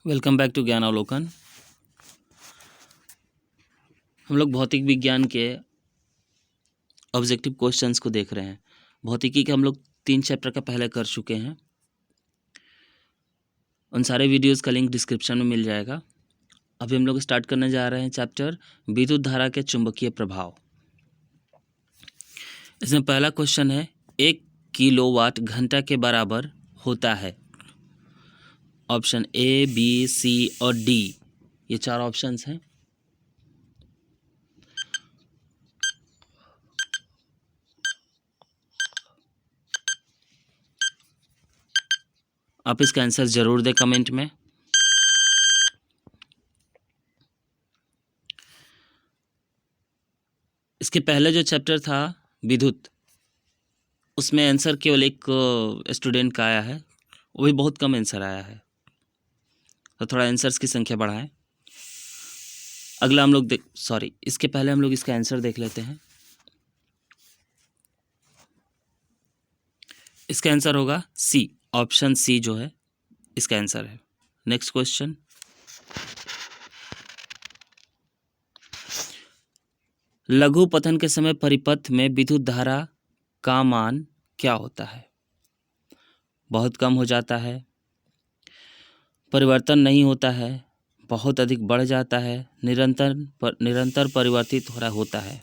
Welcome back to ज्ञान अवलोकन। हम लोग भौतिक विज्ञान के ऑब्जेक्टिव क्वेश्चंस को देख रहे हैं। भौतिकी के हम लोग 3 चैप्टर का पहले कर चुके हैं। उन सारे वीडियोस का लिंक डिस्क्रिप्शन में मिल जाएगा। अभी हम लोग स्टार्ट करने जा रहे हैं चैप्टर विद्युत धारा के चुंबकीय प्रभाव। इसमें पहला क्वेश्चन है 1 किलोवाट घंटा के बराबर होता है। ऑप्शन ए, बी, सी और डी, ये 4 ऑप्शंस हैं। आप इसका आंसर जरूर दें कमेंट में। इसके पहले जो चैप्टर था विद्युत, उसमें आंसर केवल एक स्टूडेंट का आया है, वो भी बहुत कम आंसर आया है, तो थोड़ा आंसर्स की संख्या बढ़ाएं। अगला हम लोग इसके पहले हम लोग इसका आंसर देख लेते हैं। इसका आंसर होगा सी, ऑप्शन सी जो है इसका आंसर है। नेक्स्ट क्वेश्चन, लघु पतन के समय परिपथ में विद्युत धारा का मान क्या होता है? बहुत कम हो जाता है, परिवर्तन नहीं होता है, बहुत अधिक बढ़ जाता है, निरंतर परिवर्तित हो रहा होता है।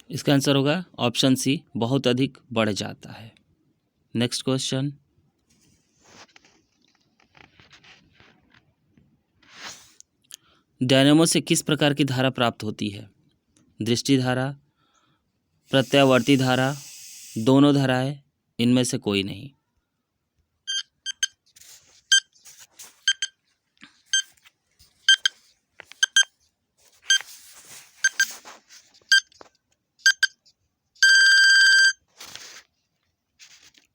इसका आंसर होगा ऑप्शन सी, बहुत अधिक बढ़ जाता है। नेक्स्ट क्वेश्चन, डायनेमो से किस प्रकार की धारा प्राप्त होती है? दृष्टि धारा, प्रत्यावर्ती धारा, दोनों धाराएं, इनमें से कोई नहीं।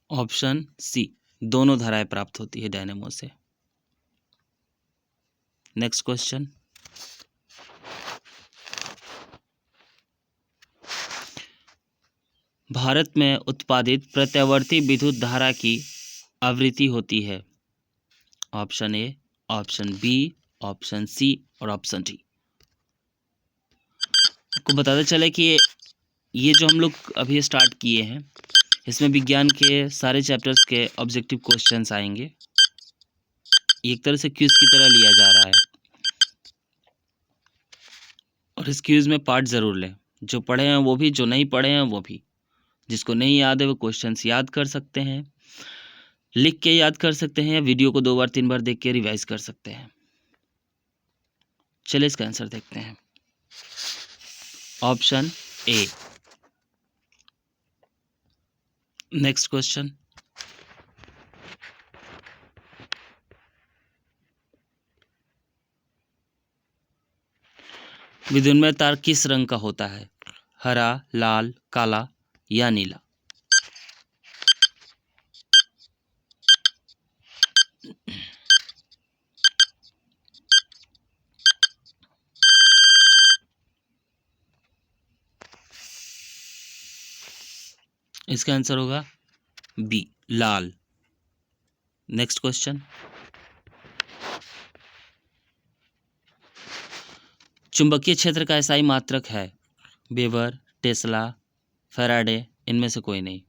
ऑप्शन सी, दोनों धाराएं प्राप्त होती है डायनेमो से। नेक्स्ट क्वेश्चन, भारत में उत्पादित प्रत्यावर्ती विद्युत धारा की आवृत्ति होती है? Option A, option B, option C और ऑप्शन डी। आपको बताते चले कि ये जो हम लोग अभी स्टार्ट किए हैं, इसमें विज्ञान के सारे चैप्टर्स के ऑब्जेक्टिव क्वेश्चंस आएंगे। ये एक तरह से क्विज की तरह लिया जा रहा है, और इस क्विज में पार्ट ज़रूर लें। जो पढ़े हैं वो भी, जो नहीं पढ़े हैं वो भी। जिसको नहीं याद है वो क्वेश्चंस याद कर सकते हैं, लिख के याद कर सकते हैं, या वीडियो को 2 बार 3 बार देख के रिवाइज कर सकते हैं। चलिए इसका आंसर देखते हैं। Option A. नेक्स्ट क्वेश्चन, विद्युन्मय तार किस रंग का होता है? हरा, लाल, काला या नीला? इसका आंसर होगा बी, लाल। नेक्स्ट क्वेश्चन, चुंबकीय क्षेत्र का एसआई मात्रक है? वेबर, टेस्ला, फैराडे, इनमें से कोई नहीं।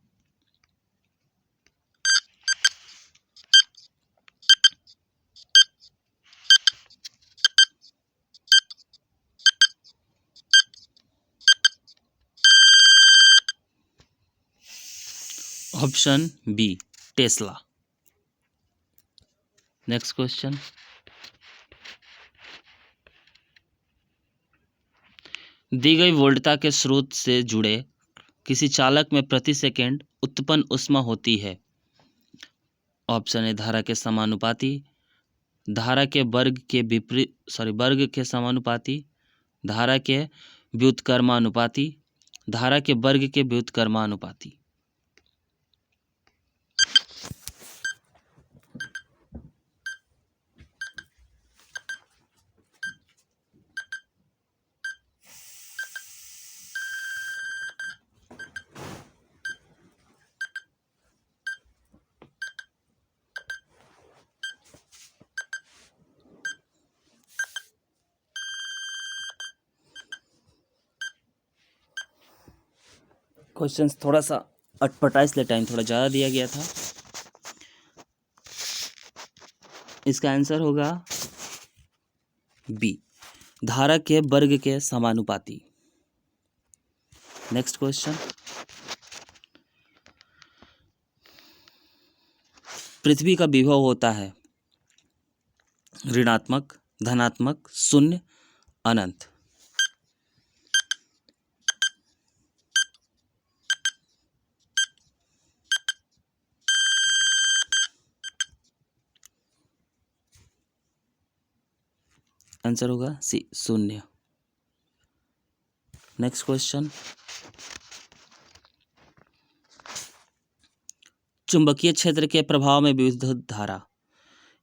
Option B, Tesla. Next question, दी गई वोल्टता के स्रोत से जुड़े किसी चालक में प्रति सेकंड उत्पन्न ऊष्मा होती है? ऑप्शन ए, धारा के समानुपाती, धारा के वर्ग के समानुपाती, धारा के व्युत्क्रमानुपाती, धारा के वर्ग के व्युत्क्रमानुपाती। क्वेश्चंस थोड़ा सा अटपटा, इसलिए टाइम थोड़ा ज़्यादा दिया गया था। इसका आंसर होगा बी, धारा के वर्ग के समानुपाती। नेक्स्ट क्वेश्चन, पृथ्वी का विभव होता है ऋणात्मक, धनात्मक, शून्य, अनंत। आंसर होगा सी, शून्य। नेक्स्ट क्वेश्चन, चुंबकीय क्षेत्र के प्रभाव में विद्युत धारा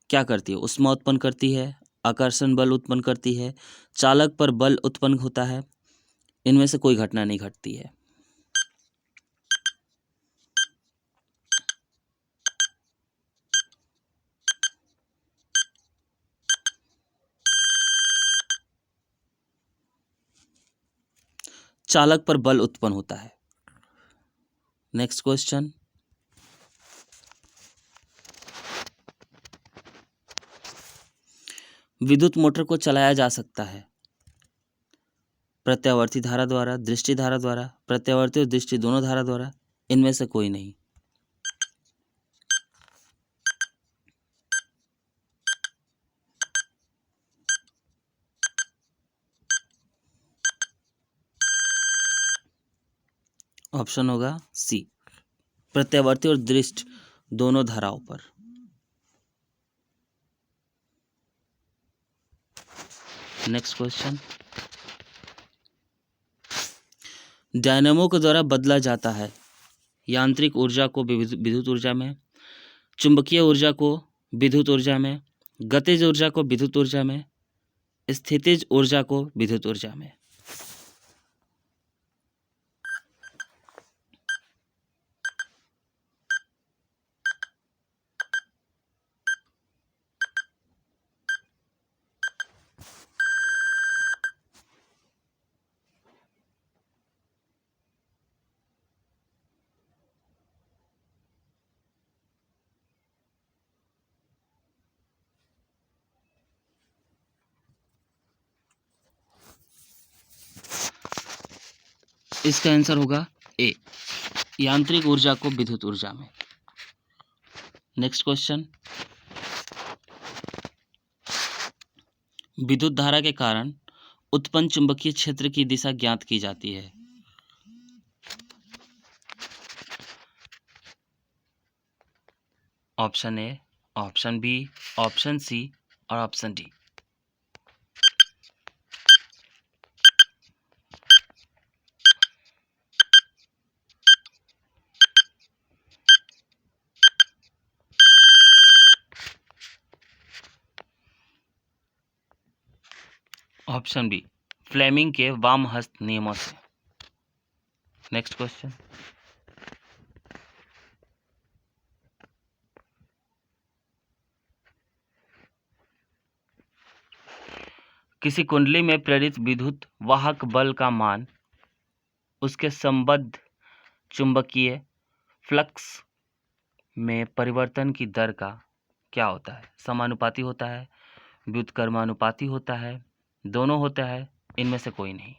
क्या करती है? ऊष्मा उत्पन्न करती है, आकर्षण बल उत्पन्न करती है, चालक पर बल उत्पन्न होता है, इनमें से कोई घटना नहीं घटती है। चालक पर बल उत्पन्न होता है। नेक्स्ट क्वेश्चन, विद्युत मोटर को चलाया जा सकता है प्रत्यावर्ती धारा द्वारा, दृष्टि धारा द्वारा, प्रत्यावर्ती और दृष्टि दोनों धारा द्वारा, इनमें से कोई नहीं। ऑप्शन होगा सी, प्रत्यावर्ती और दृष्टि दोनों धाराओं पर। नेक्स्ट क्वेश्चन, डायनेमो के द्वारा बदला जाता है यांत्रिक ऊर्जा को विद्युत ऊर्जा में, चुंबकीय ऊर्जा को विद्युत ऊर्जा में, गतिज ऊर्जा को विद्युत ऊर्जा में, स्थितिज ऊर्जा को विद्युत ऊर्जा में। इसका आंसर होगा ए, यांत्रिक ऊर्जा को विद्युत ऊर्जा में। नेक्स्ट क्वेश्चन, विद्युत धारा के कारण उत्पन्न चुंबकीय क्षेत्र की दिशा ज्ञात की जाती है। Option A, option B, option C और option D. Option B, Fleming के वाम हस्त नियमों से। नेक्स्ट क्वेश्चन, किसी कुंडली में प्रेरित विद्युत वाहक बल का मान उसके संबद्ध चुंबकीय फ्लक्स में परिवर्तन की दर का क्या होता है? समानुपाती होता है, व्युत्क्रमानुपाती होता है, दोनों होता है, इनमें से कोई नहीं।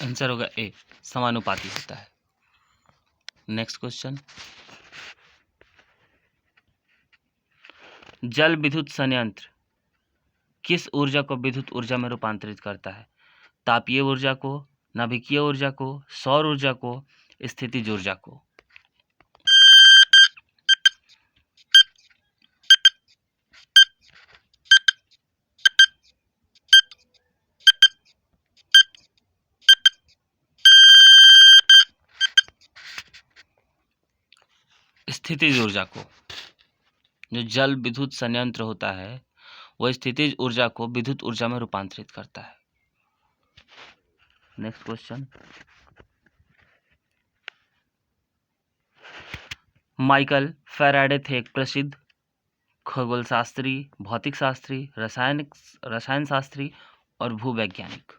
आंसर होगा ए, समानुपाती होता है। नेक्स्ट क्वेश्चन, जल विद्युत संयंत्र किस ऊर्जा को विद्युत ऊर्जा में रूपांतरित करता है? तापीय ऊर्जा को, नाभिकीय ऊर्जा को, सौर ऊर्जा को, स्थितिज ऊर्जा को। स्थितिज ऊर्जा को। जो जल विद्युत संयंत्र होता है वह स्थितिज ऊर्जा को विद्युत ऊर्जा में रूपांतरित करता है। नेक्स्ट क्वेश्चन, माइकल फैराडे थे एक प्रसिद्ध खगोलशास्त्री, भौतिक शास्त्री, रसायन शास्त्री और भूवैज्ञानिक।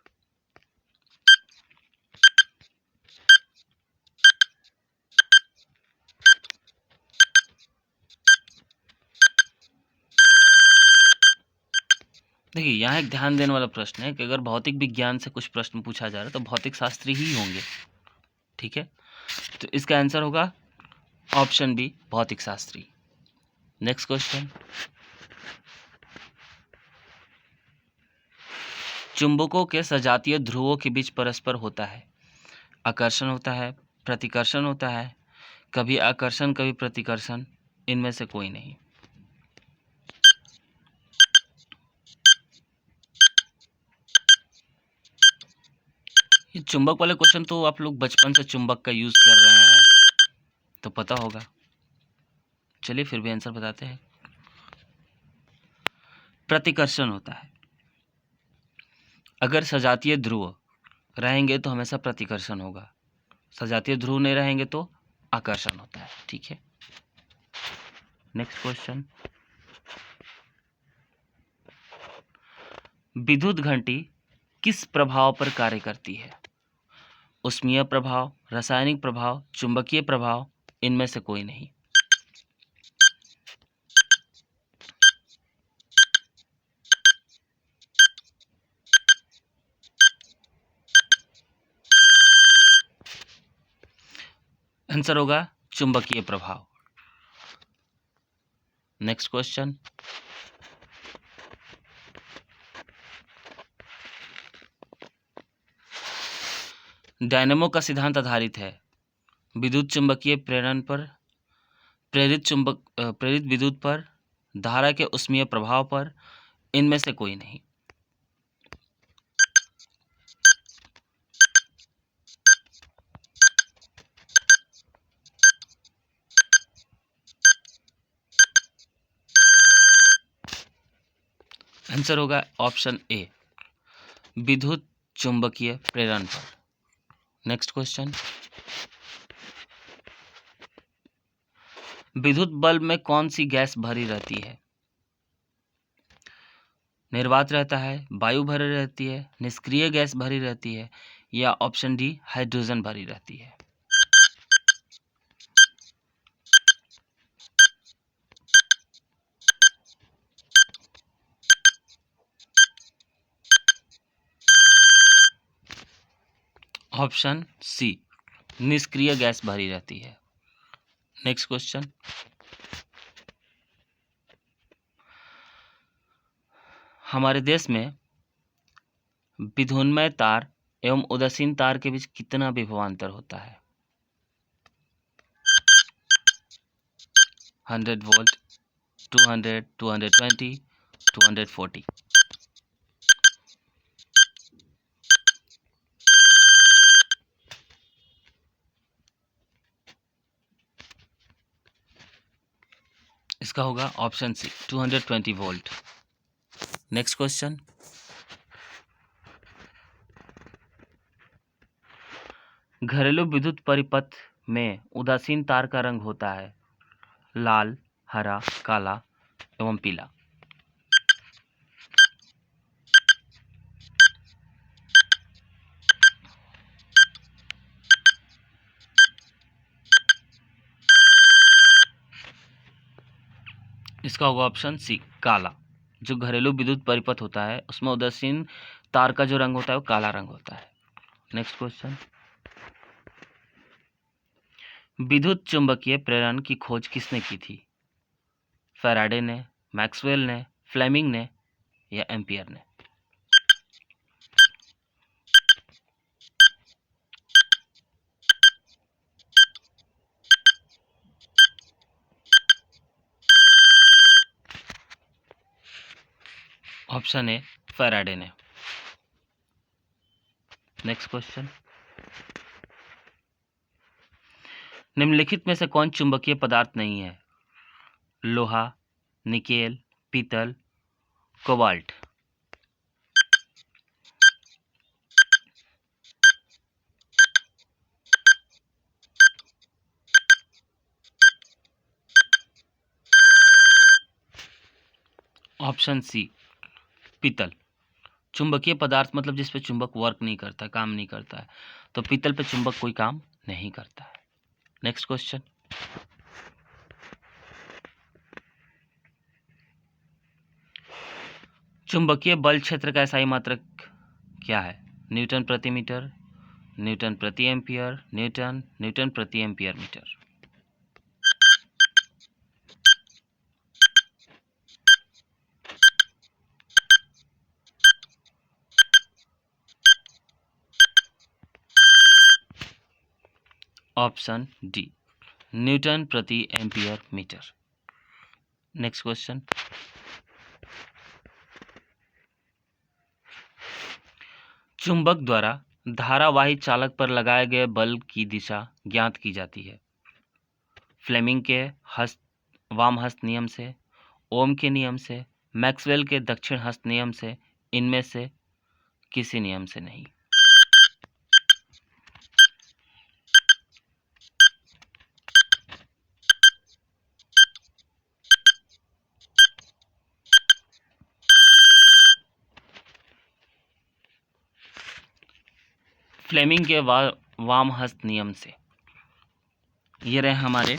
देखिए यहाँ एक ध्यान देने वाला प्रश्न है कि अगर भौतिक विज्ञान से कुछ प्रश्न पूछा जा रहा है तो भौतिक शास्त्री ही होंगे, ठीक है। तो इसका आंसर होगा ऑप्शन बी, भौतिक शास्त्री। नेक्स्ट क्वेश्चन, चुंबकों के सजातीय ध्रुवों के बीच परस्पर होता है, आकर्षण होता है, प्रतिकर्षण होता है, कभी आकर्षण कभी प्रतिकर्षण, इनमें से कोई नहीं। ये चुंबक वाले क्वेश्चन तो आप लोग बचपन से चुंबक का यूज कर रहे हैं तो पता होगा। चलिए फिर भी आंसर बताते हैं। प्रतिकर्षण होता है। अगर सजातीय ध्रुव रहेंगे तो हमेशा प्रतिकर्षण होगा, सजातीय ध्रुव नहीं रहेंगे तो आकर्षण होता है, ठीक है। नेक्स्ट क्वेश्चन, विद्युत घंटी किस प्रभाव पर कार्य करती है? उष्मीय प्रभाव, रासायनिक प्रभाव, चुंबकीय प्रभाव, इनमें से कोई नहीं। आंसर होगा चुंबकीय प्रभाव। नेक्स्ट क्वेश्चन, डायनेमो का सिद्धांत आधारित है विद्युत चुंबकीय प्रेरण पर, प्रेरित विद्युत पर, धारा के उष्मीय प्रभाव पर, इनमें से कोई नहीं। आंसर होगा ऑप्शन ए, विद्युत चुंबकीय प्रेरण पर। नेक्स्ट क्वेश्चन, विद्युत बल्ब में कौन सी गैस भरी रहती है? निर्वात रहता है, वायु भरी रहती है, निष्क्रिय गैस भरी रहती है, या ऑप्शन डी हाइड्रोजन भरी रहती है। ऑप्शन सी, निष्क्रिय गैस भरी रहती है। नेक्स्ट क्वेश्चन, हमारे देश में विद्युन्मय तार एवं उदासीन तार के बीच कितना विभवांतर होता है? 100 वोल्ट, 200, 220, 240। इसका होगा option C, 220 volt. Next question, घरेलू विद्युत परिपथ में उदासीन तार का रंग होता है लाल, हरा, काला एवं पीला। इसका होगा ऑप्शन सी, काला। जो घरेलू विद्युत परिपथ होता है उसमें उदासीन तार का जो रंग होता है वो काला रंग होता है। नेक्स्ट क्वेश्चन, विद्युत चुंबकीय प्रेरण की खोज किसने की थी? फैराडे ने, मैक्सवेल ने, फ्लेमिंग ने, या एम्पियर ने? ऑप्शन ए, फैराडे ने। नेक्स्ट क्वेश्चन, निम्नलिखित में से कौन चुंबकीय पदार्थ नहीं है? लोहा, निकेल, पीतल, कोबाल्ट। ऑप्शन सी पीतल। चुंबकीय पदार्थ मतलब जिस पे चुंबक वर्क नहीं करता, काम नहीं करता है, तो पीतल पे चुंबक कोई काम नहीं करता है। नेक्स्ट क्वेश्चन, चुंबकीय बल क्षेत्र का एसआई मात्रक क्या है? न्यूटन प्रति मीटर, न्यूटन प्रति एम्पियर, न्यूटन प्रति ampere metre. Option D newton प्रति एम्पियर मीटर। नेक्स्ट क्वेश्चन, चुंबक द्वारा धारावाही चालक पर लगाए गए बल की दिशा ज्ञात की जाती है। फ्लेमिंग के वाम हस्त नियम से, ओम के नियम से, मैक्सवेल के दक्षिण हस्त नियम से, इनमें से किसी नियम से नहीं। फ्लेमिंग के वाम हस्त नियम से। ये रहे हमारे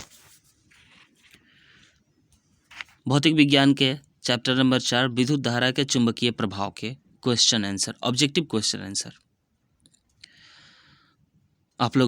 भौतिक विज्ञान के चैप्टर नंबर 4 विद्युत धारा के चुंबकीय प्रभाव के question answer, objective question answer. आप लोग